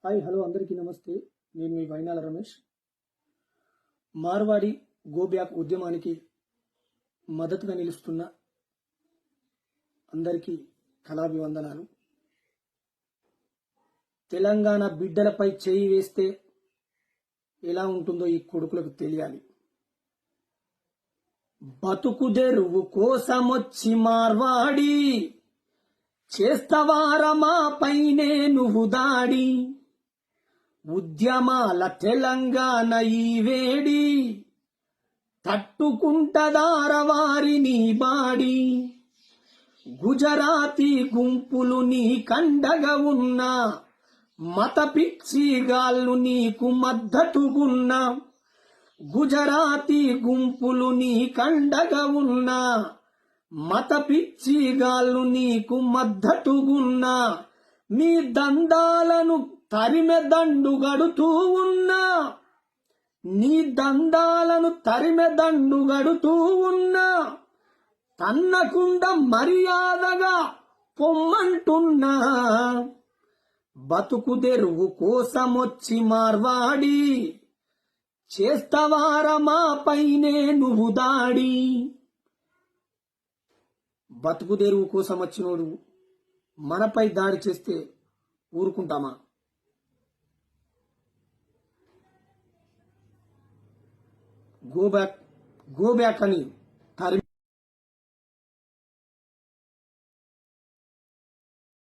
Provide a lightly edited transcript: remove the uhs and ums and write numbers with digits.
Hi hello అందరికీ నమస్తే. నేను మీ వైనాల రమేష్. మార్వాడి గో బ్యాక్ ఉద్యమానికి మద్దతుగా నిలుస్తున్న అందరికీ కళాభివందనాలు. తెలంగాణ బిడ్డలపై చేయి వేస్తే ఎలా ఉంటుందో ఈ కొడుకులకు తెలియాలి. బతుకుదెరువు కోసమొచ్చి మార్వాడి చేస్తవారమా పైనే నువ్వు దాడి. ఉద్యమాల తెలంగాణ ఈ వేడి తట్టుకుంటదారవారిని బాడి. గుజరాతీ గుంపులు నీ కండగా ఉన్నా, మత పిచ్చిగాళ్ళు నీకు మద్దతుగున్నా. గుజరాతీ గుంపులు నీ కండగా ఉన్నా, మత పిచ్చిగాళ్ళు నీకు మద్దతుగున్నా. నీ దందాలను తరిమె దండు గడుతూ ఉన్నా, నీ దందాలను తరిమె దండు గడుతూ ఉన్నా. తన్నకుండా మర్యాదగా పొమ్మంటున్నా. బతుకుదెరువు కోసమొచ్చి మార్వాడి చేస్తవారమా పైనే నువ్వు దాడి. బతుకుదెరువు కోసం వచ్చినోడు మనపై దాడి చేస్తే ఊరుకుంటామా? గో బ్యాక్ అని